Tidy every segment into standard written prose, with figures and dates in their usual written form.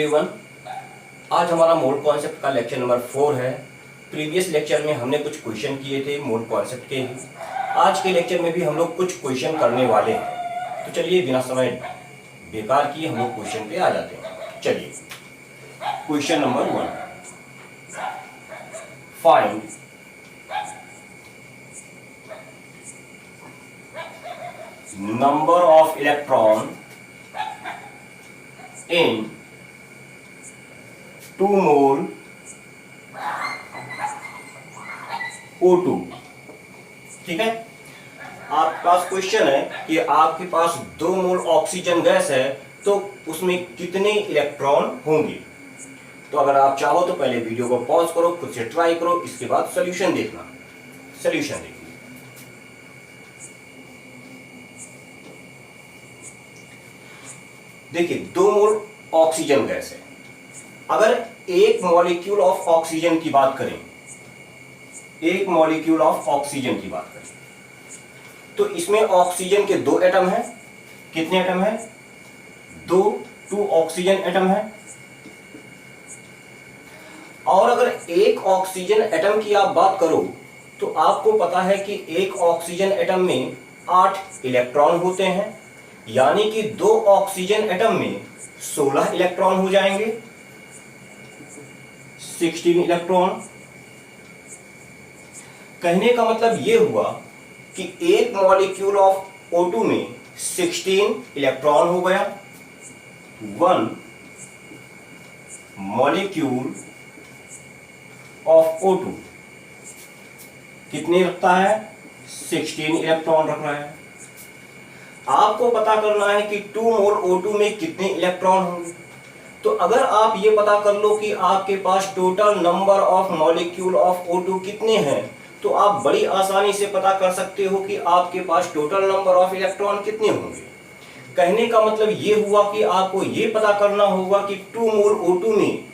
Everyone, आज हमारा mole concept का लेक्चर नंबर 4 है। प्रीवियस लेक्चर में हमने कुछ क्वेश्चन किए थे मोल कॉन्सेप्ट के ही। आज के लेक्चर में भी हम लोग कुछ क्वेश्चन करने वाले हैं। तो चलिए बिना समय बेकार किए हम लोग क्वेश्चन पे आ जाते हैं। चलिए question number 1, find number of electron in 2 mole O2। ठीक है, आपके पास क्वेश्चन है कि आपके पास 2 मोल ऑक्सीजन गैस है तो उसमें कितने इलेक्ट्रॉन होंगे। तो अगर आप चाहो तो पहले वीडियो को पॉज करो, खुद से ट्राई करो, इसके बाद सॉल्यूशन देखना। सॉल्यूशन देखिए, देखिए 2 मोल ऑक्सीजन गैस है। अगर एक मॉलिक्यूल ऑफ ऑक्सीजन की बात करें, एक मॉलिक्यूल ऑफ ऑक्सीजन की बात करें तो इसमें ऑक्सीजन के 2 एटम हैं। कितने एटम हैं? 2 ऑक्सीजन एटम है। और अगर एक ऑक्सीजन एटम की आप बात करो तो आपको पता है कि एक ऑक्सीजन एटम में 8 इलेक्ट्रॉन होते हैं, यानी कि 2 ऑक्सीजन एटम में 16 इलेक्ट्रॉन हो जाएंगे, 16 इलेक्ट्रॉन। कहने का मतलब यह हुआ कि एक मॉलिक्यूल ऑफ O2 में 16 इलेक्ट्रॉन हो गया। 1 मॉलिक्यूल ऑफ O2 कितने रखता है? 16 इलेक्ट्रॉन रख रहा है। आपको पता करना है कि 2 मोल O2 में कितने इलेक्ट्रॉन होंगे। तो अगर आप ये पता कर लो कि आपके पास total number of molecule of O2 कितने हैं, तो आप बड़ी आसानी से पता कर सकते हो कि आपके पास टोटल नंबर ऑफ इलेक्ट्रॉन कितने होंगे। कहने का मतलब ये हुआ कि आपको ये पता करना होगा कि 2 मोल O2 में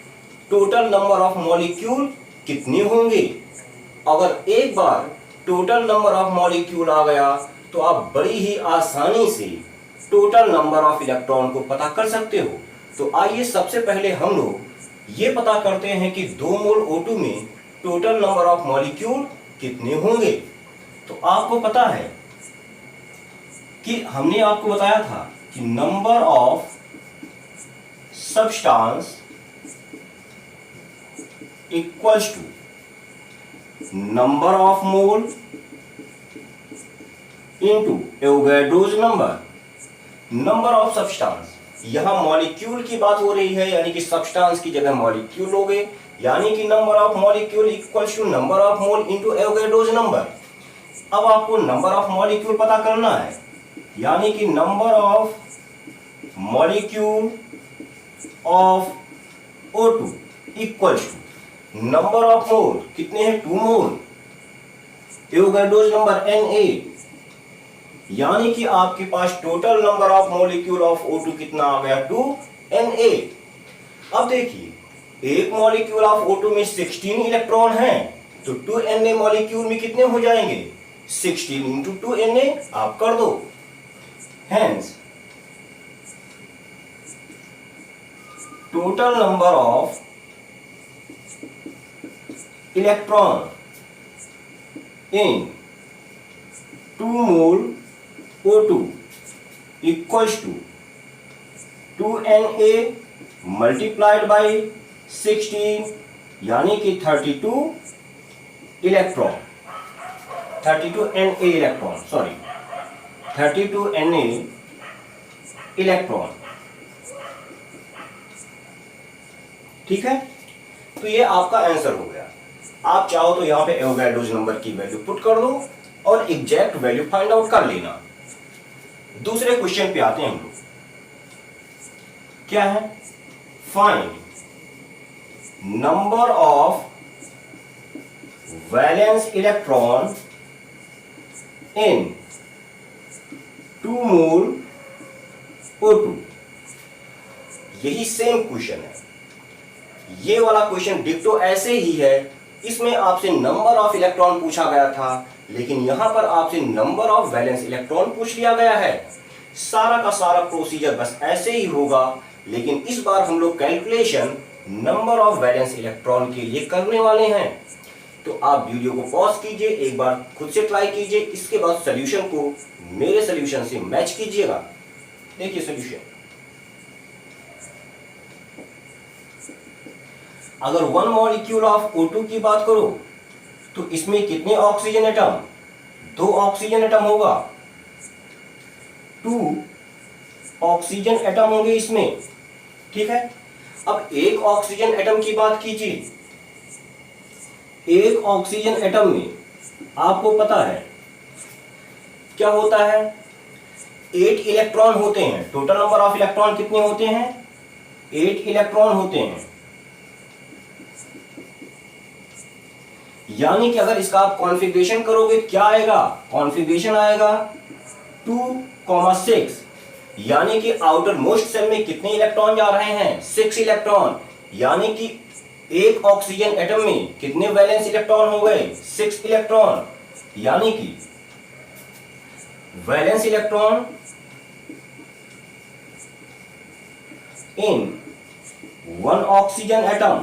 टोटल नंबर ऑफ मॉलिक्यूल कितने होंगे। अगर एक बार टोटल नंबर ऑफ मॉलिक्यूल आ गया तो आप बड़ी ही आसानी से टोटल नंबर ऑफ इलेक्ट्रॉन को पता कर सकते हो। तो आइए सबसे पहले हम लोग ये पता करते हैं कि 2 मोल O2 में टोटल नंबर ऑफ मॉलिक्यूल कितने होंगे। तो आपको पता है कि हमने आपको बताया था कि number of substance equals to number of mole into Avogadro's number. Number of substance, यहां मॉलिक्यूल की बात हो रही है, यानी कि सब्सटेंस की जगह मॉलिक्यूल हो गए, यानी कि number of molecule equals to number of mole into Avogadro's number. अब आपको नंबर ऑफ मॉलिक्यूल पता करना है, यानी कि number of molecule of O2 equals to number of mole, कितने हैं? 2 मोल, एवोगैड्रोस नंबर Na, यानी कि आपके पास total number of molecule of O2 कितना आ गया? 2Na। अब देखिए एक मॉलिक्यूल ऑफ O2 में 16 इलेक्ट्रॉन हैं, तो 2Na मॉलिक्यूल में कितने हो जाएंगे? 16 इंटू 2Na आप कर दो। Hence total number of electron in 2 mole O2 equals to 2Na multiplied by 16, यानी कि 32 electron, 32 Na electron, sorry 32 Na electron. ठीक है, तो ये आपका आंसर हो गया। आप चाहो तो यहां पे एवोगैड्रोस नंबर की वैल्यू पुट कर दो और एग्जैक्ट वैल्यू फाइंड आउट कर लेना। दूसरे क्वेश्चन पे आते हैं हम लोग। क्या है? Find number of valence electron in 2 mole O2। यही सेम क्वेश्चन है, ये वाला क्वेश्चन डिक्टो ऐसे ही है। इसमें आपसे नंबर ऑफ इलेक्ट्रॉन पूछा गया था, लेकिन यहां पर आपसे नंबर ऑफ वैलेंस इलेक्ट्रॉन पूछ लिया गया है। सारा का सारा प्रोसीजर बस ऐसे ही होगा लेकिन इस बार हम लोग calculation number of valence electron के लिए करने वाले हैं। तो आप वीडियो को पॉज कीजिए, एक बार खुद से ट्राई कीजिए, इसके बाद सॉल्यूशन को मेरे सॉल्यूशन से मैच कीजिएगा। देखिए सॉल्यूशन, अगर 1 मॉलिक्यूल ऑफ O2 की बात करो तो इसमें कितने ऑक्सीजन एटम? 2 ऑक्सीजन एटम होगा, 2 ऑक्सीजन एटम होंगे इसमें, ठीक है। अब एक ऑक्सीजन एटम की बात कीजिए, एक ऑक्सीजन एटम में आपको पता है क्या होता है, 8 इलेक्ट्रॉन होते हैं। टोटल नंबर ऑफ इलेक्ट्रॉन कितने होते हैं? 8 इलेक्ट्रॉन होते हैं। यानी कि अगर इसका आप कॉन्फ़िगरेशन करोगे क्या आएगा? कॉन्फ़िगरेशन आएगा 2,6, यानी कि आउटर मोस्ट सेल में कितने इलेक्ट्रॉन जा रहे हैं? 6 इलेक्ट्रॉन। यानी कि एक ऑक्सीजन एटम में कितने वैलेंस इलेक्ट्रॉन हो गए? 6 इलेक्ट्रॉन। यानी कि valence electron in 1 oxygen atom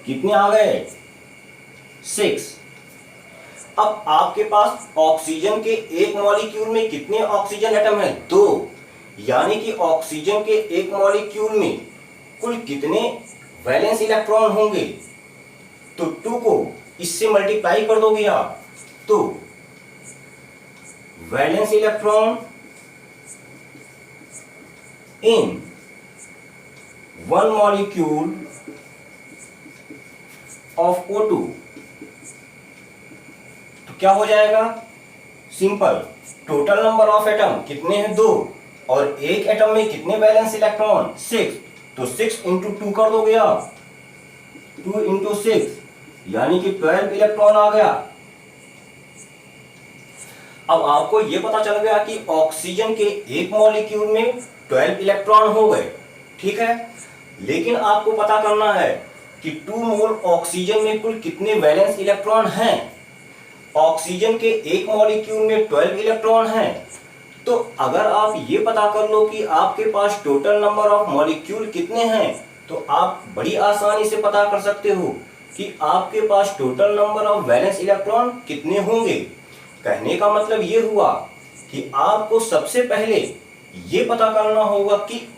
कितने आ गए? 6। अब आपके पास ऑक्सीजन के एक मॉलिक्यूल में कितने ऑक्सीजन एटम हैं? 2। यानी कि ऑक्सीजन के एक मॉलिक्यूल में कुल कितने वैलेंस इलेक्ट्रॉन होंगे? तो 2 को इससे मल्टीप्लाई कर दोगे आप, तो valence electron in 1 molecule of O2 तो क्या हो जाएगा? Simple, total number of atom कितने हैं? 2, और एक एटम में कितने वैलेंस इलेक्ट्रॉन? 6। तो 6 इंटू 2 कर दोगे आप, 2 इंटू 6, यानी कि 12 इलेक्ट्रॉन आ गया। अब आपको यह पता चल गया कि ऑक्सीजन के एक मॉलिक्यूल में 12 इलेक्ट्रॉन हो गए, ठीक है। लेकिन आपको पता करना है कि 2 मोल ऑक्सीजन में कुल कितने वैलेंस इलेक्ट्रॉन हैं। ऑक्सीजन के एक मॉलिक्यूल में 12 इलेक्ट्रॉन हैं। तो अगर आप ये पता कर लो कि आपके पास टोटल नंबर ऑफ मॉलिक्यूल कितने हैं, तो आप बड़ी आसानी से पता कर सकते हो कि आपके पास total number of valence electron कितने होंगे। कहने का मतलब ये हुआ कि आपको सबसे पहले ये पता करना होगा कि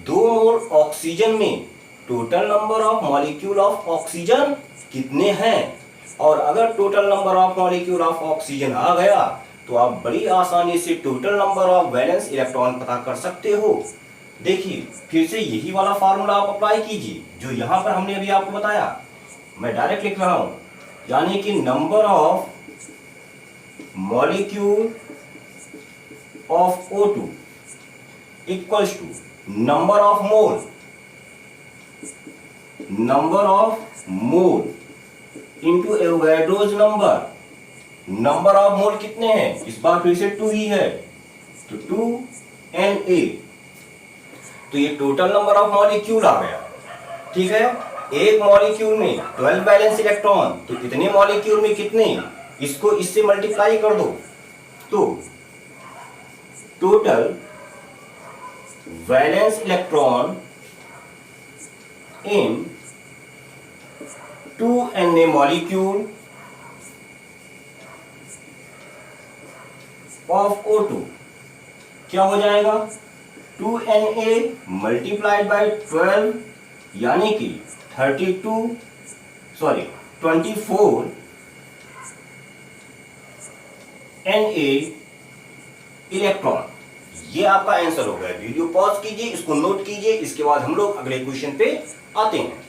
2 मोल ऑक्सीजन में total number of molecule of oxygen कितने हैं। और अगर total number of molecule of oxygen आ गया तो आप बड़ी आसानी से total number of valence electron पता कर सकते हो। देखिए फिर से यही वाला फार्मूला आप अप्लाई कीजिए जो यहां पर हमने अभी आपको बताया। मैं डायरेक्ट लिख रहा हूं, यानी कि number of molecule of O2 equals to number of mole into Avogadro's number. Number of mole कितने हैं? इस बार फिर से 2 ही है, तो 2Na। तो ये टोटल नंबर ऑफ मॉलिक्यूल आ गया, ठीक है। एक मॉलिक्यूल में 12 वैलेंस इलेक्ट्रॉन, तो इतने मॉलिक्यूल में कितने? इसको इससे मल्टीप्लाई कर दो, तो total valence electron in 2Na molecule of O2 क्या हो जाएगा? 2Na मल्टीप्लाइड बाय 12, यानी कि 24 Na इलेक्ट्रॉन। ये आपका आंसर हो गया। वीडियो पॉज कीजिए, इसको नोट कीजिए, इसके बाद हम लोग अगले क्वेश्चन पे आते हैं।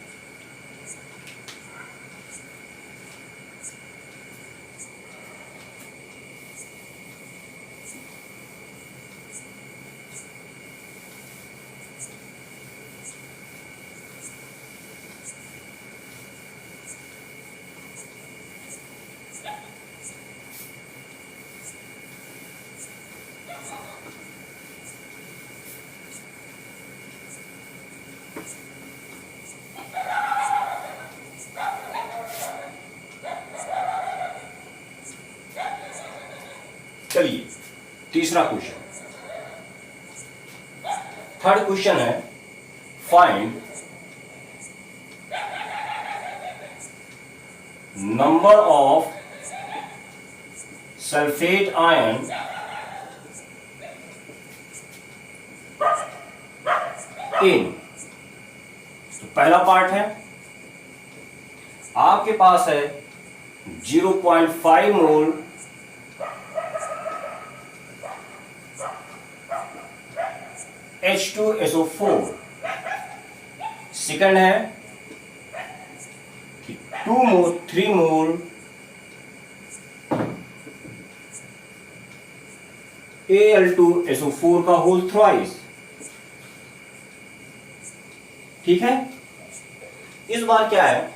चलिए तीसरा क्वेश्चन। थर्ड क्वेश्चन है, find number of sulphate ion इन। तो पहला पार्ट है, आपके पास है 0.5 मोल H2SO4। सेकंड है कि 2 मोल 3 मोल Al2SO4 का होल थ्राइस। ठीक है, इस बार क्या है,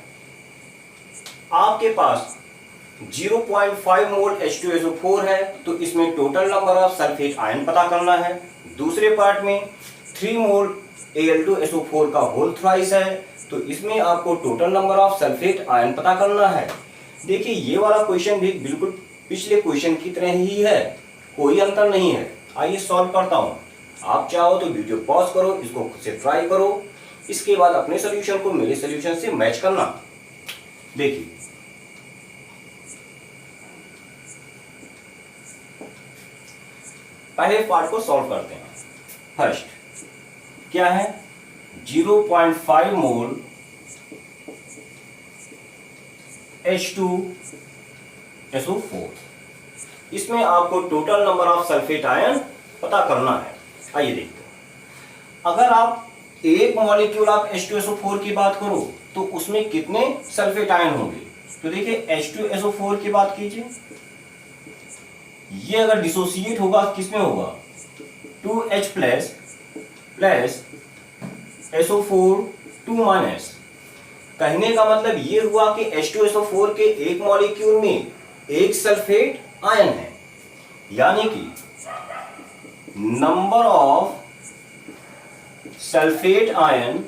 आपके पास 0.5 मोल H2SO4 है, तो इसमें total number of sulphate ion पता करना है। दूसरे पार्ट में 3 मोल Al2SO4 का होल थ्राइस है, तो इसमें आपको total number of sulphate ion पता करना है। देखिए, ये वाला क्वेश्चन भी बिल्कुल पिछले क्वेश्चन की तरह ही है, कोई अंतर नहीं है। आइए सॉल्व करता हूं। आप चाहो तो वीडियो पॉज करो, इसको खुद से ट्राई करो, इसके बाद अपने सॉल्यूशन को मेरे सॉल्यूशन से मैच करना। देखिए, पहले पार्ट को सॉल्व करते हैं। फर्स्ट क्या है, 0.5 मोल H2SO4। इसमें आपको total number of sulphate ion पता करना है। आइए देखते हैं। अगर आप एक मॉलिक्यूल ऑफ H2SO4 की बात करो तो उसमें कितने सल्फेट आयन होंगे? तो देखिए, H2SO4 की बात कीजिए, ये अगर डिसोसिएट होगा किसमें होगा, 2H प्लस SO4 2 माइनस। कहने का मतलब ये हुआ कि H2SO4 के एक मॉलिक्यूल में एक सल्फेट आयन है, यानी कि number of sulphate ion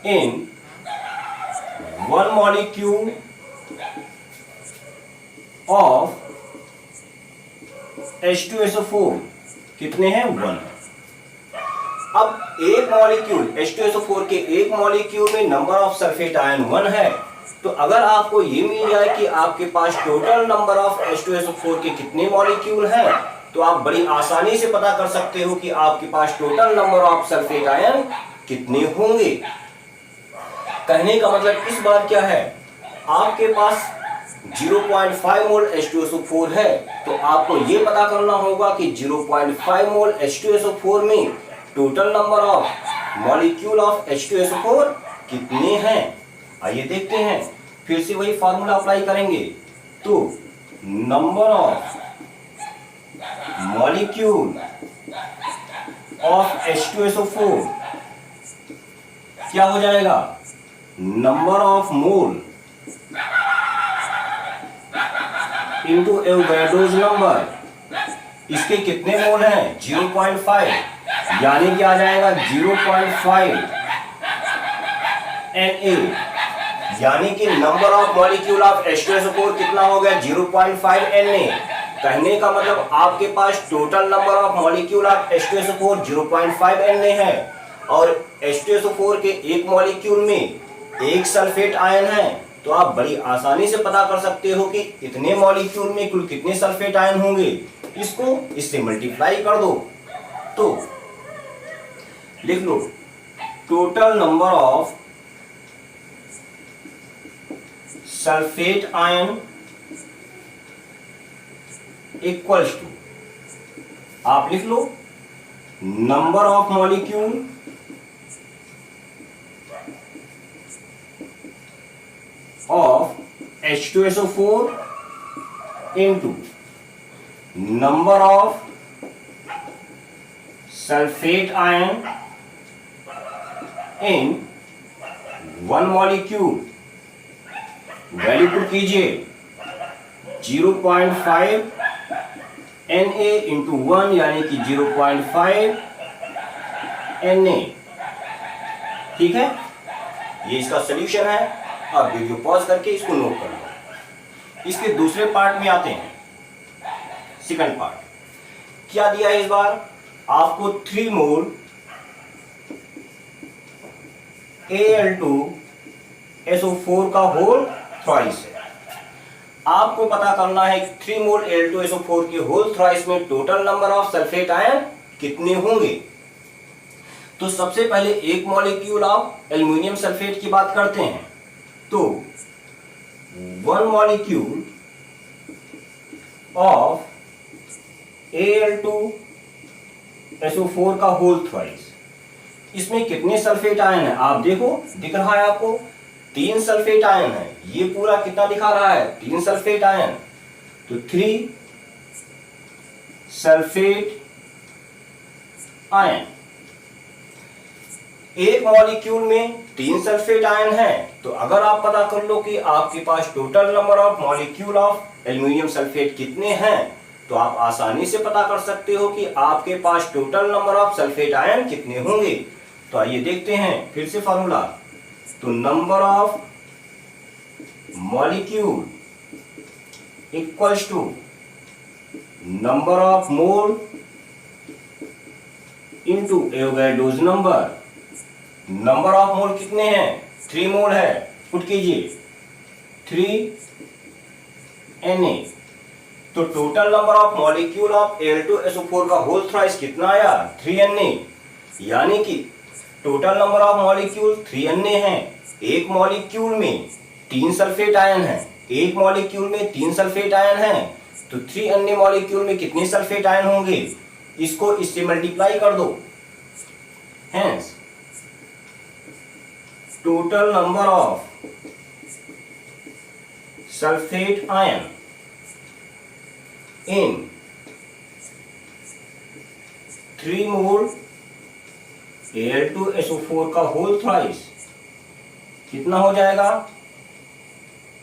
in one molecule of H2SO4 कितने हैं, 1। अब एक मॉलिक्यूल H2SO4 के एक मॉलिक्यूल में नंबर ऑफ सल्फेट आयन 1 है, तो अगर आपको ये मिल जाए कि आपके पास टोटल नंबर ऑफ H2SO4 के कितने मॉलिक्यूल हैं, तो आप बड़ी आसानी से पता कर सकते हो कि आपके पास total number of sulphate ion कितने होंगे। कहने का मतलब इस बार क्या है, आपके पास 0.5 मोल H2SO4 है, तो आपको ये पता करना होगा कि 0.5 मोल H2SO4 में total number of molecule of H2SO4 कितने हैं। आइए देखते हैं, फिर से वही फार्मूला अप्लाई करेंगे। तो number of molecule of H2SO4 क्या हो जाएगा, number of mole into Avogadro's number. इसके कितने मोल हैं, 0.5, यानी कि आ जाएगा 0.5 Na, यानी कि number of molecule of H2SO4 कितना हो गया, 0.5 Na। कहने का मतलब आपके पास total number of molecule of H2SO4 0.5 Na है, और H2SO4 के एक मॉलिक्यूल में एक सल्फेट आयन है, तो आप बड़ी आसानी से पता कर सकते हो कि इतने मॉलिक्यूल में कुल कितने सल्फेट आयन होंगे। इसको इससे मल्टीप्लाई कर दो, तो लिख लो total number of sulphate ion equals to, आप लिख लो number of molecule of H2SO4 into number of sulfate ion in one molecule। Value put कीजिए, 0.5 Na इंटू 1 यानी कि 0.5 Na। ठीक है, ये इसका सोल्यूशन है। अब वीडियो पॉज करके इसको नोट कर लो। इसके दूसरे पार्ट में आते हैं। सेकंड पार्ट क्या दिया है इस बार, आपको 3 मोल Al2SO4 का होल थ्राइस है। आपको पता करना है 3 मोल Al2SO4 के होल थ्राइस में total number of sulphate ion कितने होंगे। तो सबसे पहले एक मॉलिक्यूल ऑफ एल्युमिनियम सल्फेट की बात करते हैं। तो 1 मॉलिक्यूल ऑफ Al2SO4 का होल थ्राइस, इसमें कितने सल्फेट आयन है आप देखो, दिख रहा है आपको 3 सल्फेट आयन है। ये पूरा कितना दिखा रहा है, 3 सल्फेट आयन। तो 3 सल्फेट आयन, एक मॉलिक्यूल में 3 सल्फेट आयन है। तो अगर आप पता कर लो कि आपके पास total number of molecule of aluminium sulphate कितने हैं, तो आप आसानी से पता कर सकते हो कि आपके पास total number of sulphate ion कितने होंगे। तो आइए देखते हैं फिर से फार्मूला। तो number of molecule equals to number of mole into Avogadro's number. Number of mole कितने हैं, 3 मोल है, पुट कीजिए 3Na। तो total number of molecule of Al2SO4 का होल थ्राइस कितना आया, 3Na। यानी कि total number of molecule 3Na है। एक मॉलिक्यूल में 3 सल्फेट आयन है, एक मॉलिक्यूल में 3 सल्फेट आयन है। तो 3Na मॉलिक्यूल में कितने सल्फेट आयन होंगे, इसको इससे मल्टीप्लाई कर दो। Hence total number of sulphate ion in 3 mole Al2SO4 का होल थ्राइस कितना हो जाएगा,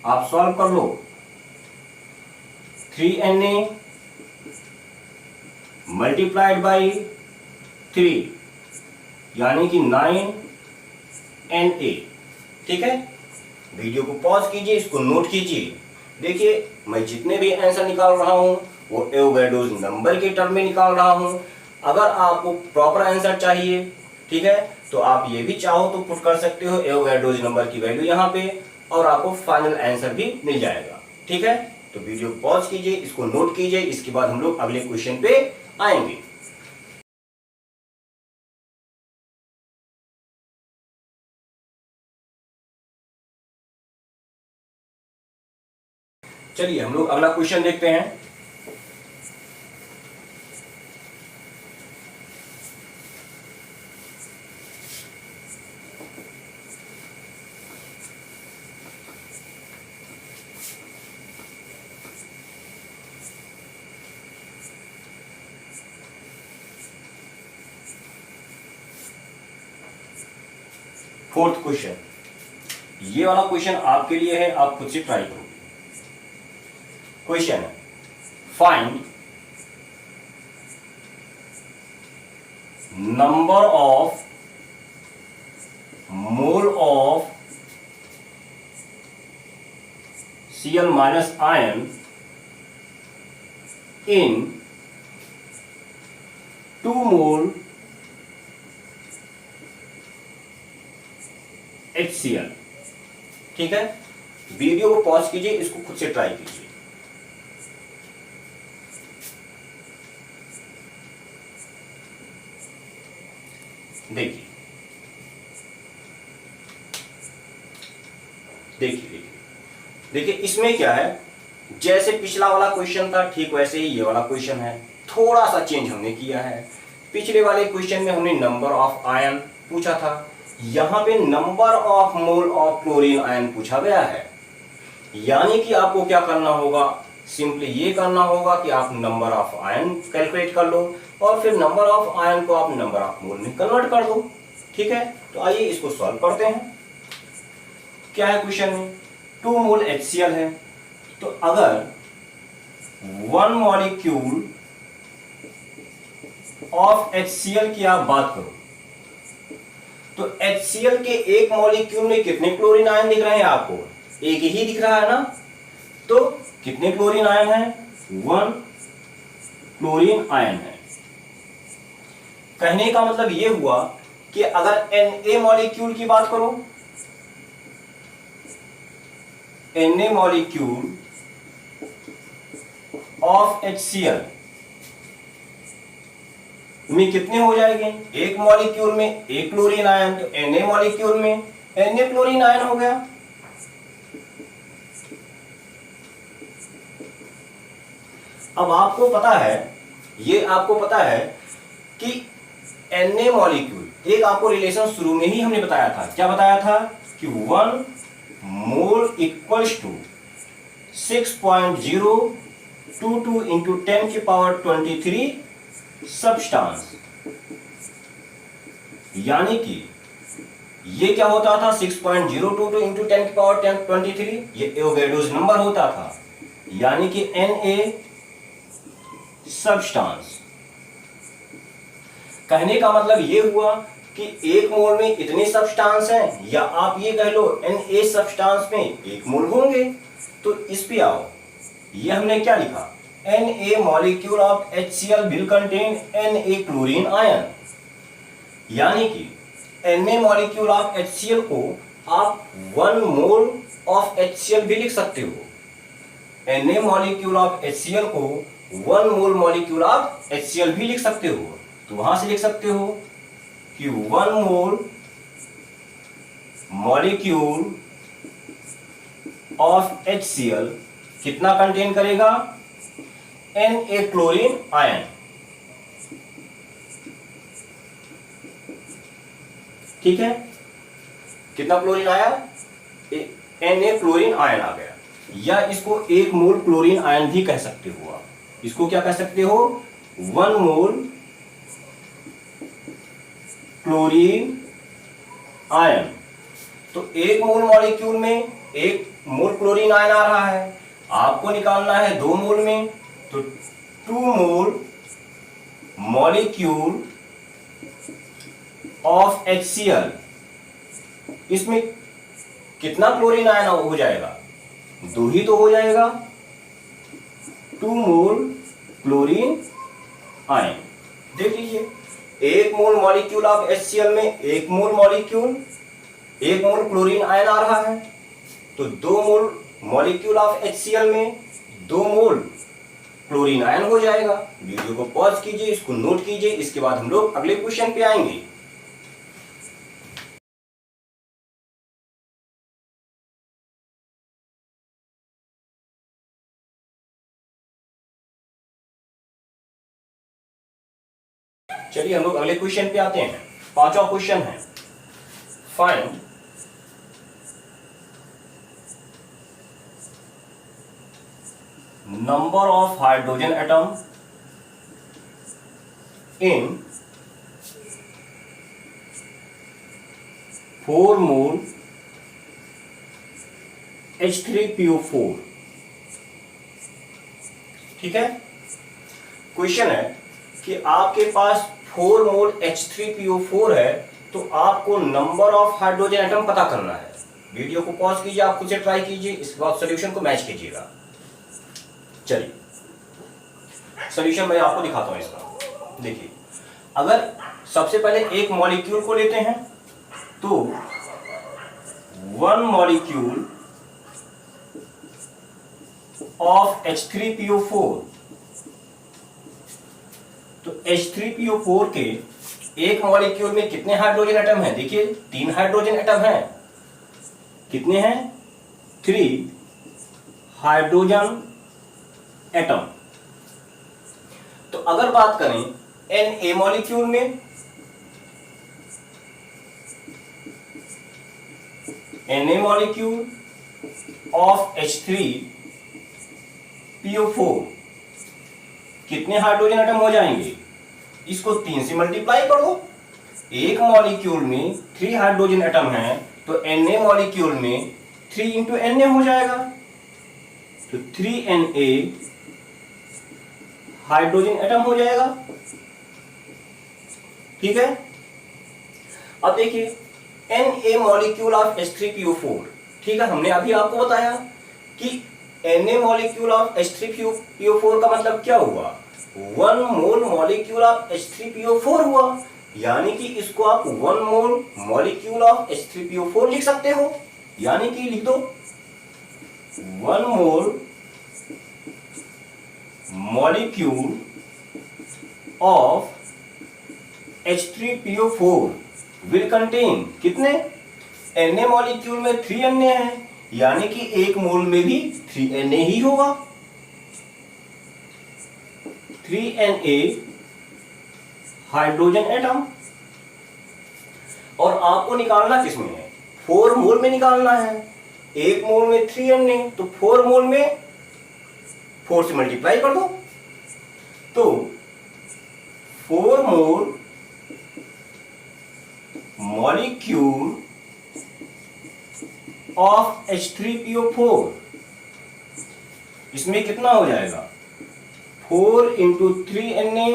आप सॉल्व कर लो। 3Na मल्टीप्लाइड बाई 3 यानी कि 9Na। ठीक है, वीडियो को पॉज कीजिए, इसको नोट कीजिए। देखिए मैं जितने भी आंसर निकाल रहा हूं वो एवोगाड्रोस नंबर के टर्म में निकाल रहा हूं। अगर आपको प्रॉपर आंसर चाहिए, ठीक है, तो आप ये भी चाहो तो पुट कर सकते हो एवोगाड्रोस नंबर की वैल्यू यहाँ पे, और आपको फाइनल आंसर भी मिल जाएगा। ठीक है, तो वीडियो को पॉज कीजिए, इसको नोट कीजिए, इसके बाद हम लोग अगले क्वेश्चन पे आएंगे। चलिए हम लोग अगला क्वेश्चन देखते हैं। फोर्थ क्वेश्चन, ये वाला क्वेश्चन आपके लिए है, आप खुद से ट्राई करो। क्वेश्चन है, find number of mole of Cl minus ion in 2 mole HCl। ठीक है, वीडियो को पॉज कीजिए, इसको खुद से ट्राई कीजिए। देखिए देखिए देखिए देखिए इसमें क्या है, जैसे पिछला वाला क्वेश्चन था ठीक वैसे ही ये वाला क्वेश्चन है। थोड़ा सा चेंज हमने किया है। पिछले वाले क्वेश्चन में हमने नंबर ऑफ आयन पूछा था, यहां पे number of mole of chlorine ion पूछा गया है। यानी कि आपको क्या करना होगा, सिंपली ये करना होगा कि आप नंबर ऑफ आयन कैलकुलेट कर लो और फिर नंबर ऑफ आयन को आप नंबर ऑफ मोल में कन्वर्ट कर दो। ठीक है, तो आइए इसको सॉल्व करते हैं। क्या है क्वेश्चन में, 2 मोल HCl है। तो अगर 1 मॉलिक्यूल ऑफ HCl की आप बात करो तो HCl के एक मॉलिक्यूल में कितने क्लोरीन आयन दिख रहे हैं आपको, एक ही दिख रहा है ना। तो कितने क्लोरीन आयन है, 1 क्लोरीन आयन है। कहने का मतलब ये हुआ कि अगर Na मॉलिक्यूल की बात करो Na मॉलिक्यूल ऑफ HCl में कितने हो जाएंगे? एक मॉलिक्यूल में एक क्लोरीन आयन, तो Na मॉलिक्यूल में Na क्लोरीन आयन हो गया। अब आपको पता है, ये आपको पता है कि Na मॉलिक्यूल, एक आपको रिलेशन शुरू में ही हमने बताया था। क्या बताया था? कि 1 मोल इक्वल्स टू 6.022 इंटू 10 की पावर 23 सब्सटेंस। यानी कि ये क्या होता था? 6.022 इंटू 10 की पावर 23, ये एवोगैड्रोस नंबर होता था। यानी कि Na सब्सटेंस। कहने का मतलब ये हुआ कि एक मोल में इतने सब्सटेंस हैं, या आप ये कह लो Na सब्सटेंस में एक मोल होंगे। तो इस पे आओ, ये हमने क्या लिखा? Na molecule of HCl will contain Na chlorine ion. यानी कि Na मॉलिक्यूल ऑफ HCl को आप 1 मोल ऑफ HCl भी लिख सकते हो। Na मॉलिक्यूल ऑफ HCl को 1 मोल मॉलिक्यूल ऑफ HCl भी लिख सकते हो। तो वहां से लिख सकते हो कि 1 मोल मॉलिक्यूल ऑफ HCl कितना कंटेन करेगा? Na chlorine ion. ठीक है, कितना क्लोरीन आया? Na क्लोरीन आयन आ गया। या इसको 1 मोल क्लोरीन आयन भी कह सकते हो आप। इसको क्या कह सकते हो? 1 मोल क्लोरीन आयन। तो 1 मोल मॉलिक्यूल में 1 मोल क्लोरीन आयन आ रहा है, आपको निकालना है 2 मोल में, तो 2 मोल मॉलिक्यूल ऑफ HCl, इसमें कितना क्लोरीन आयन हो जाएगा? 2 ही तो हो जाएगा। 2 मोल क्लोरीन आयन। देख लीजिए, 1 मोल मॉलिक्यूल ऑफ HCl में 1 मोल क्लोरीन आयन आ रहा है, तो 2 मोल मॉलिक्यूल ऑफ HCl में 2 मोल क्लोरीन आयन हो जाएगा। वीडियो को पॉज कीजिए, इसको नोट कीजिए, इसके बाद हम लोग अगले क्वेश्चन पे आएंगे। चलिए हम लोग अगले क्वेश्चन पे आते हैं। 5वां क्वेश्चन है, find number of hydrogen atom in 4 mole H3PO4। ठीक है, क्वेश्चन है कि आपके पास 4 मोल H3PO4 है, तो आपको नंबर ऑफ हाइड्रोजन एटम पता करना है। वीडियो को पॉज कीजिए, आप खुद से ट्राई कीजिए, इसके बाद सॉल्यूशन को मैच कीजिएगा। चलिए सॉल्यूशन मैं आपको दिखाता हूं इसका। देखिए, अगर सबसे पहले एक मॉलिक्यूल को लेते हैं, तो 1 मॉलिक्यूल ऑफ H3PO4, तो H3PO4 के एक मॉलिक्यूल में कितने हाइड्रोजन एटम हैं? देखिए 3 हाइड्रोजन एटम हैं। कितने हैं? 3 हाइड्रोजन एटम। तो अगर बात करें Na मॉलिक्यूल में, Na मॉलिक्यूल ऑफ H3PO4 कितने हाइड्रोजन एटम हो जाएंगे? इसको 3 से मल्टीप्लाई कर दो। एक मॉलिक्यूल में 3 हाइड्रोजन एटम है, तो Na मॉलिक्यूल में 3 इंटू Na हो जाएगा, तो 3Na हाइड्रोजन एटम हो जाएगा। ठीक है, अब देखिए Na मॉलिक्यूल ऑफ H3PO4। ठीक है, हमने अभी आपको बताया कि Na मॉलिक्यूल ऑफ H3PO4 का मतलब क्या हुआ? 1 मोल मॉलिक्यूल ऑफ H3PO4 हुआ। यानी कि इसको आप 1 मोल मॉलिक्यूल ऑफ H3PO4 लिख सकते हो। यानी कि लिख दो 1 mole molecule of H3PO4 will contain कितने? Na मॉलिक्यूल में 3 Na है, यानी कि एक मोल में भी 3 Na ही होगा। 3 Na हाइड्रोजन एटम। और आपको निकालना किसमें है? 4 मोल में निकालना है। एक मोल में 3 Na, तो 4 मोल में 4 से मल्टीप्लाई कर दो, तो 4 मोल मॉलिक्यूल ऑफ H3PO4, इसमें कितना हो जाएगा? 4 इंटू 3 Na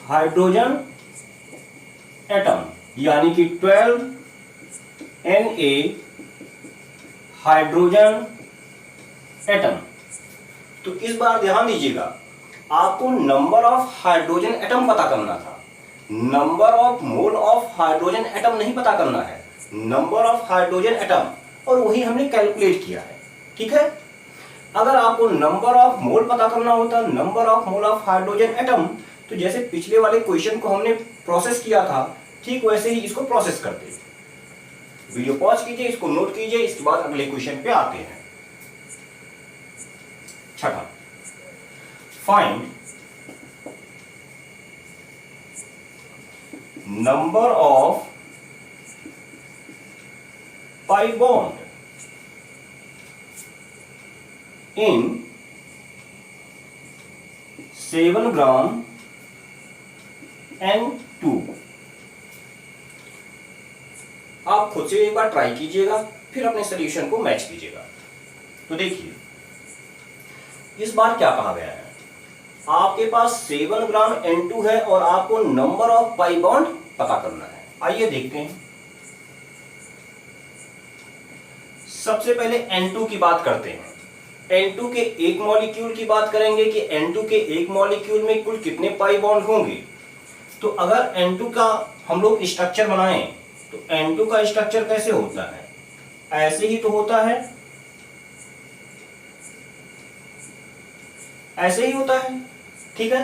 हाइड्रोजन एटम, यानी कि 12 Na हाइड्रोजन एटम। तो इस बार ध्यान दीजिएगा, आपको नंबर ऑफ हाइड्रोजन एटम पता करना था, number of mole of hydrogen atom नहीं पता करना है, नंबर ऑफ हाइड्रोजन एटम, और वही हमने कैलकुलेट किया है। ठीक है, अगर आपको नंबर ऑफ मोल पता करना होता, number of mole of hydrogen atom, तो जैसे पिछले वाले क्वेश्चन को हमने प्रोसेस किया था, ठीक वैसे ही इसको प्रोसेस करते। वीडियो पॉज कीजिए, इसको नोट कीजिए, इसके बाद अगले क्वेश्चन पे आते हैं। छठा, find number of pi bond in 7 gram N2। आप खुद से एक बार ट्राई कीजिएगा, फिर अपने सॉल्यूशन को मैच कीजिएगा। तो देखिए, इस बार क्या कहा गया है, आपके पास 7 ग्राम N2 है और आपको नंबर ऑफ पाई बॉन्ड पता करना है। आइए देखते हैं। सबसे पहले N2 की बात करते हैं। N2 के एक मॉलिक्यूल की बात करेंगे कि N2 के एक मॉलिक्यूल में कुल कितने पाई बॉन्ड होंगे। तो अगर N2 का हम लोग स्ट्रक्चर बनाएं, तो N2 का स्ट्रक्चर कैसे होता है? ऐसे ही तो होता है, ऐसे ही होता है। ठीक है,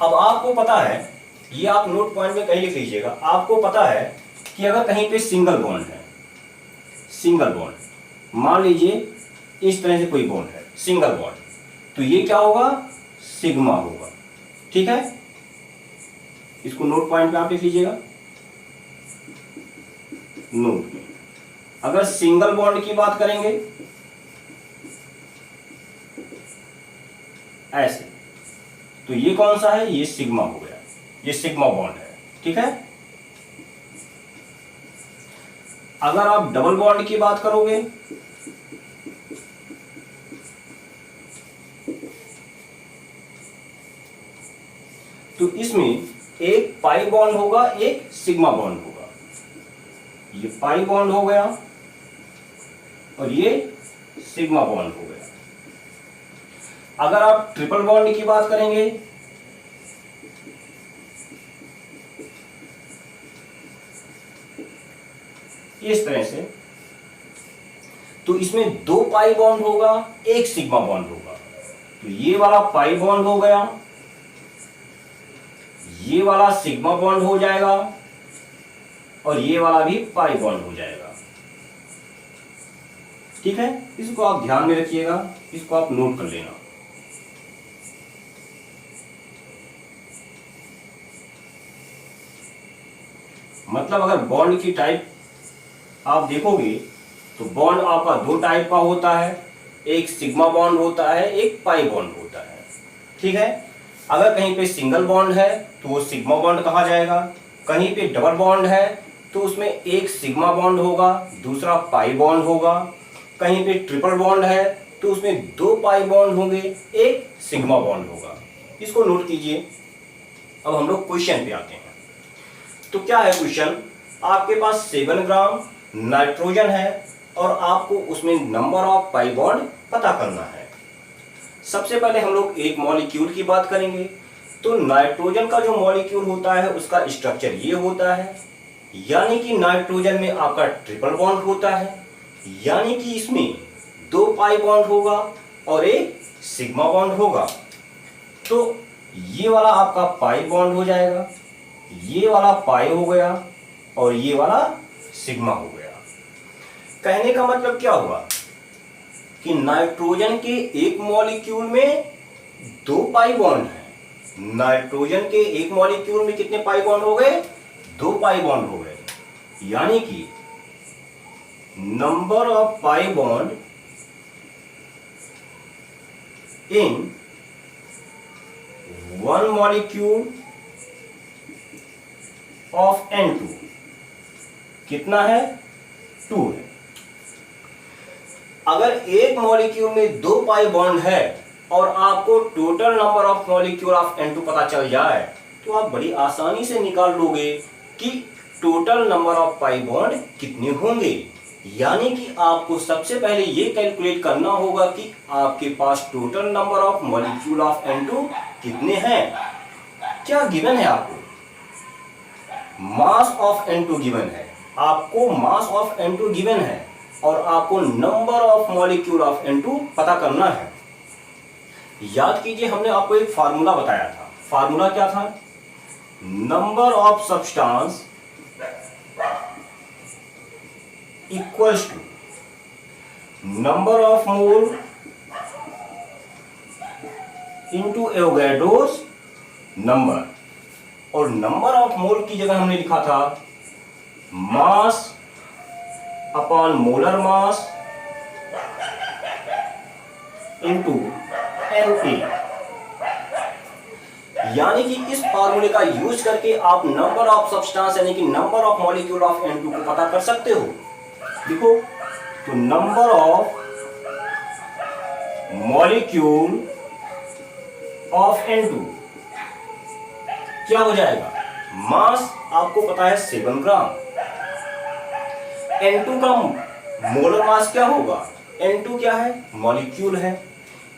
अब आपको पता है, ये आप नोट पॉइंट में कहीं लिख लीजिएगा, आपको पता है कि अगर कहीं पे सिंगल बॉन्ड है, सिंगल बॉन्ड, मान लीजिए इस तरह से कोई बॉन्ड है, सिंगल बॉन्ड, तो ये क्या होगा? सिग्मा होगा। ठीक है, इसको नोट पॉइंट में आप लिख लीजिएगा, नोट में। अगर सिंगल बॉन्ड की बात करेंगे ऐसे, तो ये कौन सा है? ये सिग्मा हो गया, ये सिग्मा बॉन्ड है। ठीक है, अगर आप डबल बॉन्ड की बात करोगे, तो इसमें एक पाई बॉन्ड होगा, एक सिग्मा बॉन्ड होगा। ये पाई बॉन्ड हो गया और ये सिग्मा बॉन्ड हो गया। अगर आप ट्रिपल बॉन्ड की बात करेंगे, इस तरह से, तो इसमें 2 पाई बॉन्ड होगा, एक सिग्मा बॉन्ड होगा। तो ये वाला पाई बॉन्ड हो गया, ये वाला सिग्मा बॉन्ड हो जाएगा और ये वाला भी पाई बॉन्ड हो जाएगा। ठीक है, इसको आप ध्यान में रखिएगा, इसको आप नोट कर लेना। मतलब अगर बॉन्ड की टाइप आप देखोगे तो बॉन्ड आपका 2 टाइप का होता है, एक सिग्मा बॉन्ड होता है, एक पाई बॉन्ड होता है। ठीक है, अगर कहीं पे सिंगल बॉन्ड है तो वो सिग्मा बॉन्ड कहा जाएगा, कहीं पे डबल बॉन्ड है तो उसमें एक सिग्मा बॉन्ड होगा, दूसरा पाई बॉन्ड होगा। कहीं पे ट्रिपल बॉन्ड है तो उसमें 2 पाई बॉन्ड होंगे, एक सिग्मा बॉन्ड होगा। इसको नोट कीजिए। अब हम लोग क्वेश्चन पे आते हैं। तो क्या है क्वेश्चन? आपके पास 7 ग्राम नाइट्रोजन है और आपको उसमें नंबर ऑफ पाई बॉन्ड पता करना है। सबसे पहले हम लोग एक मॉलिक्यूल की बात करेंगे। तो नाइट्रोजन का जो मॉलिक्यूल होता है उसका स्ट्रक्चर ये होता है, यानी कि नाइट्रोजन में आपका ट्रिपल बॉन्ड होता है, यानी कि इसमें 2 पाई बॉन्ड होगा और एक सिग्मा बॉन्ड होगा। तो ये वाला आपका पाई बॉन्ड हो जाएगा, ये वाला पाई हो गया और ये वाला सिग्मा हो गया। कहने का मतलब क्या हुआ कि नाइट्रोजन के एक मॉलिक्यूल में 2 पाई बॉन्ड है। नाइट्रोजन के एक मॉलिक्यूल में कितने पाई बॉन्ड हो गए? 2 पाई बॉन्ड हो गए। यानी कि number of pi bond in one molecule of N2 कितना है? 2 है। अगर एक मॉलिक्यूल में 2 पाई बॉन्ड है और आपको total number of molecule of N2 पता चल जाए तो आप बड़ी आसानी से निकाल लोगे कि total number of pi bond कितने होंगे। यानी कि आपको सबसे पहले ये कैलकुलेट करना होगा कि आपके पास total number of molecule of N2 कितने हैं। क्या गिवन है? आपको मास ऑफ N2 गिवन है, आपको मास ऑफ N2 गिवन है और आपको number of molecule of N2 पता करना है। याद कीजिए, हमने आपको एक फार्मूला बताया था। फार्मूला क्या था? Number of substance equals to number of mole into Avogadro's number, और नंबर ऑफ मोल की जगह हमने लिखा था mass upon molar mass into Na। यानी कि इस फार्मूले का यूज करके आप नंबर ऑफ सब्सटेंस यानी कि number of molecule of N2 को पता कर सकते हो। देखो, तो number of molecule of N2 क्या हो जाएगा? मास आपको पता है 7 ग्राम। N2 का मोलर मास क्या होगा? N2 क्या है? मॉलिक्यूल है,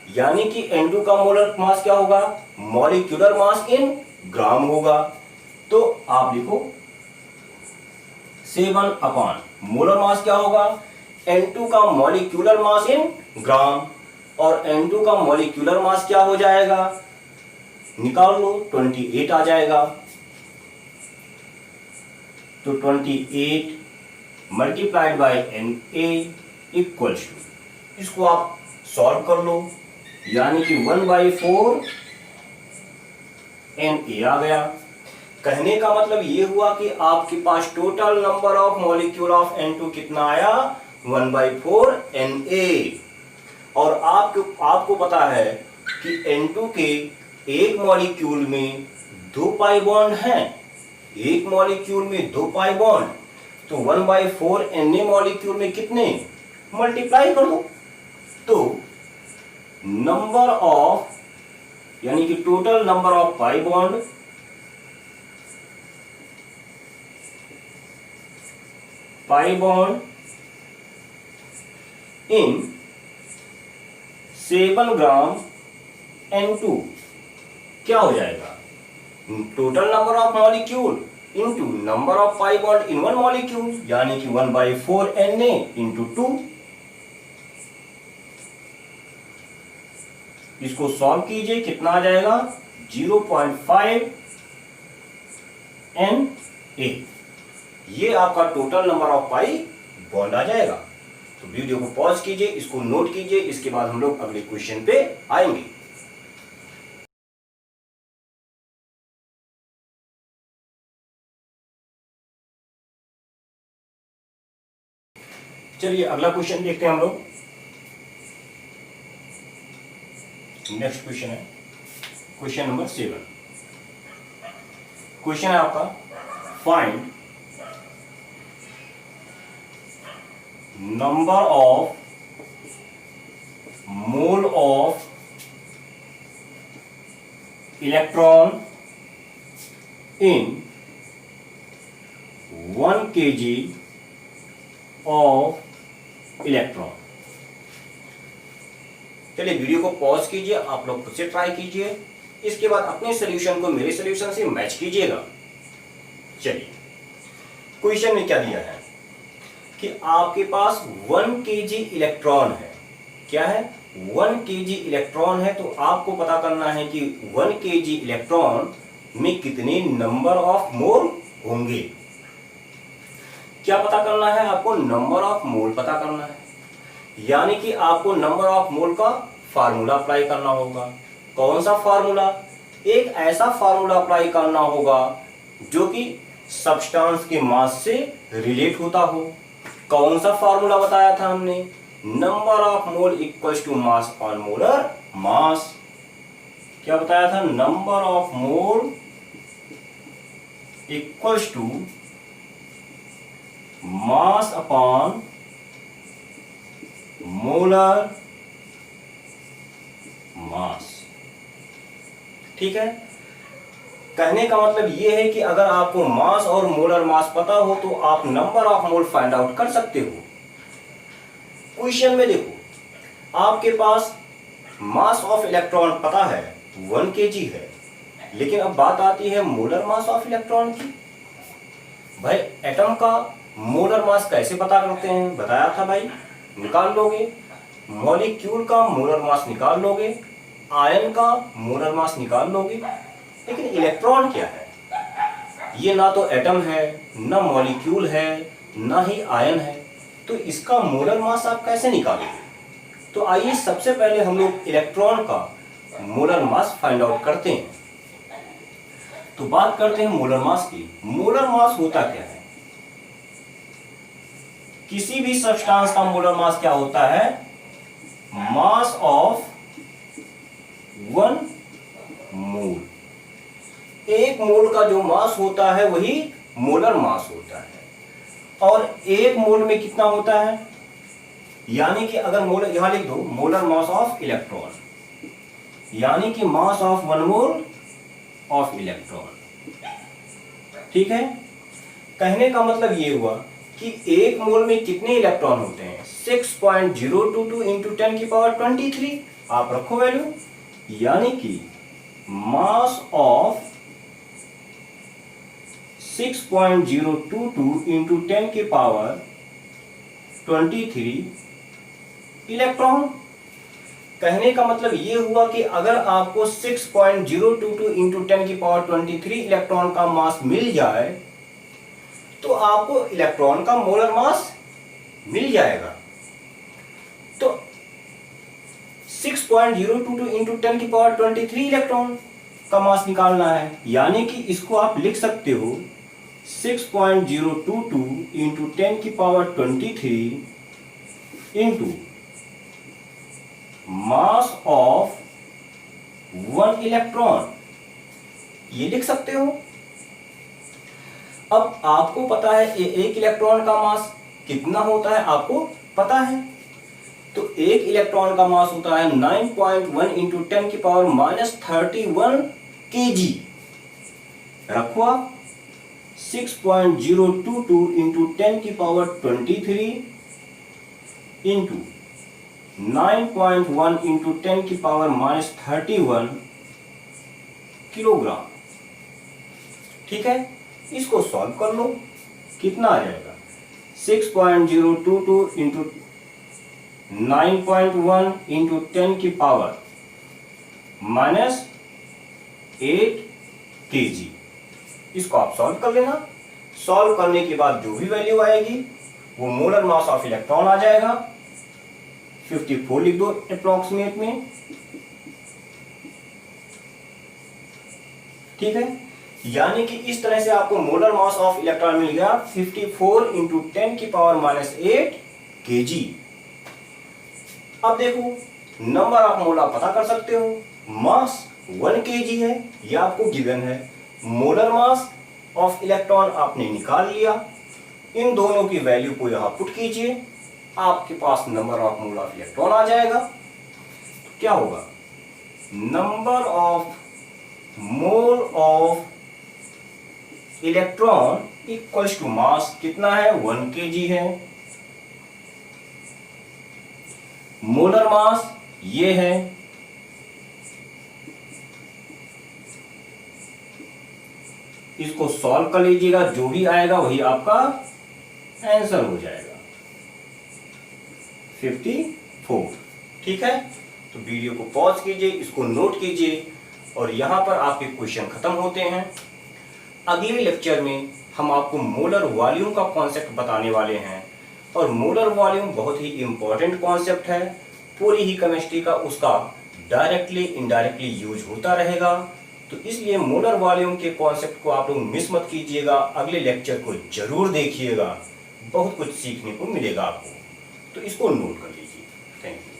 यानी कि N2 का मोलर मास क्या होगा? मॉलिक्यूलर मास इन ग्राम होगा। तो आप लिखो 7 अपॉन मोलर मास क्या होगा? N2 का मॉलिक्यूलर मास इन ग्राम, और N2 का मॉलिक्यूलर मास क्या हो जाएगा? निकाल लो, 28 आ जाएगा। तो 28 multiplied by Na equals to, इसको आप सॉल्व कर लो, यानी कि 1/4 Na आ गया। कहने का मतलब ये हुआ कि आपके पास total number of molecule of N2 कितना आया? 1/4 Na। और आपको पता है कि N2 के एक मॉलिक्यूल में 2 पाई बॉन्ड हैं। एक मॉलिक्यूल में 2 पाई बॉन्ड, तो 1/4 Na मॉलिक्यूल में कितने? मल्टीप्लाई कर दो। तो नंबर ऑफ यानी कि total number of pi bond in 7 gram N2 क्या हो जाएगा? Total number of molecule into number of pi bond in one molecule, यानी कि 1/4 Na इंटू 2। इसको सॉल्व कीजिए, कितना आ जाएगा? 0.5 Na। ये आपका total number of pi bond आ जाएगा। तो वीडियो को पॉज कीजिए, इसको नोट कीजिए, इसके बाद हम लोग अगले क्वेश्चन पे आएंगे। चलिए अगला क्वेश्चन देखते हैं हम लोग। नेक्स्ट क्वेश्चन है क्वेश्चन नंबर 7। क्वेश्चन है आपका, find number of mole of electron in 1 kg of electron. चलिए वीडियो को पॉज कीजिए, आप लोग खुद से ट्राई कीजिए, इसके बाद अपने सॉल्यूशन को मेरे सॉल्यूशन से मैच कीजिएगा। चलिए क्वेश्चन में क्या दिया है कि आपके पास 1 kg इलेक्ट्रॉन है। क्या है? 1 kg इलेक्ट्रॉन है। तो आपको पता करना है कि 1 kg इलेक्ट्रॉन में कितने नंबर ऑफ मोल होंगे। क्या पता करना है? आपको नंबर ऑफ मोल पता करना है, यानी कि आपको नंबर ऑफ मोल का फार्मूला अप्लाई करना होगा। कौन सा फार्मूला? एक ऐसा फार्मूला अप्लाई करना होगा जो कि सब्सटेंस के मास से रिलेट होता हो। कौन सा फार्मूला बताया था हमने? Number of mole equals to mass on molar mass. क्या बताया था? Number of mole equals to mass upon molar mass. ठीक है। कहने का मतलब यह है कि अगर आपको मास और मोलर मास पता हो तो आप number of mole find out कर सकते हो। क्वेश्चन में देखो, आपके पास मास ऑफ इलेक्ट्रॉन पता है 1 kg है, लेकिन अब बात आती है मोलर मास ऑफ इलेक्ट्रॉन की। भाई एटम का मोलर मास कैसे पता करते हैं? बताया था भाई, निकाल लोगे। मॉलिक्यूल का मोलर मास निकाल लोगे, आयन का मोलर मास निकाल लोगे। लेकिन इलेक्ट्रॉन क्या है? ये ना तो एटम है, ना मॉलिक्यूल है, ना ही आयन है, तो इसका मोलर मास आप कैसे निकालोगे? तो आइए सबसे पहले हम लोग इलेक्ट्रॉन का मोलर मास फाइंड आउट करते हैं। तो बात करते हैं मोलर मास की। मोलर मास होता क्या है? किसी भी सब्सटेंस का मोलर मास क्या होता है? मास ऑफ 1 मोल। एक मोल का जो मास होता है वही मोलर मास होता है। और एक मोल में कितना होता है? यानी कि अगर मोल यहां लिख दो, मोलर मास ऑफ इलेक्ट्रॉन, यानी कि mass of 1 mole of electron. ठीक है। कहने का मतलब ये हुआ कि एक मोल में कितने इलेक्ट्रॉन होते हैं? 6.022 इंटू 10 की पावर 23। आप रखो वैल्यू, यानी कि मास ऑफ 6.022 इंटू 10 की पावर 23 इलेक्ट्रॉन। कहने का मतलब ये हुआ कि अगर आपको 6.022 इंटू 10 की पावर 23 इलेक्ट्रॉन का मास मिल जाए तो आपको इलेक्ट्रॉन का मोलर मास मिल जाएगा। तो 6.022 इंटू 10 की पावर 23 इलेक्ट्रॉन का मास निकालना है, यानी कि इसको आप लिख सकते हो 6.022 इंटू 10 की power 23 into mass of 1 electron. ये लिख सकते हो। अब आपको पता है एक इलेक्ट्रॉन का मास कितना होता है, आपको पता है। तो एक इलेक्ट्रॉन का मास होता है 9.1 इंटू 10 की पावर -31 kg। रखो आप 6.022 इंटू 10 की पावर 23 इंटू 9.1 इंटू 10 की पावर -31 किलोग्राम। ठीक है। इसको सॉल्व कर लो, कितना आ जाएगा? 6.022 इंटू 9.1 इंटू 10 की पावर -8 kg। इसको आप सॉल्व कर लेना। सॉल्व करने के बाद जो भी वैल्यू आएगी वो मोलर मास ऑफ इलेक्ट्रॉन आ जाएगा। 54 लिख दो अप्रोक्सीमेट में। ठीक है। यानी कि इस तरह से आपको मोलर मास ऑफ इलेक्ट्रॉन मिल गया 54 इंटू 10 की पावर -8 kg। अब देखो, नंबर ऑफ मोल आप पता कर सकते हो। मास 1 kg है, यह आपको गिवन है। मोलर मास ऑफ इलेक्ट्रॉन आपने निकाल लिया। इन दोनों की वैल्यू को यहां पुट कीजिए, आपके पास number of mole of electron आ जाएगा। तो क्या होगा? Number of mole of electron equals to mass कितना है? 1 kg है। मोलर मास ये है, इसको सॉल्व कर लीजिएगा, जो भी आएगा वही आपका आंसर हो जाएगा 54। ठीक है, तो वीडियो को पॉज कीजिए, इसको नोट कीजिए और यहां पर आपके क्वेश्चन खत्म होते हैं। अगले लेक्चर में हम आपको मोलर वॉल्यूम का कॉन्सेप्ट बताने वाले हैं और मोलर वॉल्यूम बहुत ही इंपॉर्टेंट कॉन्सेप्ट है पूरी ही केमिस्ट्री का, उसका डायरेक्टली इनडायरेक्टली यूज होता रहेगा। तो इसलिए मोलर वॉल्यूम के कॉन्सेप्ट को आप लोग मिस मत कीजिएगा, अगले लेक्चर को जरूर देखिएगा, बहुत कुछ सीखने को मिलेगा आपको। तो इसको नोट कर लीजिए। Thank you.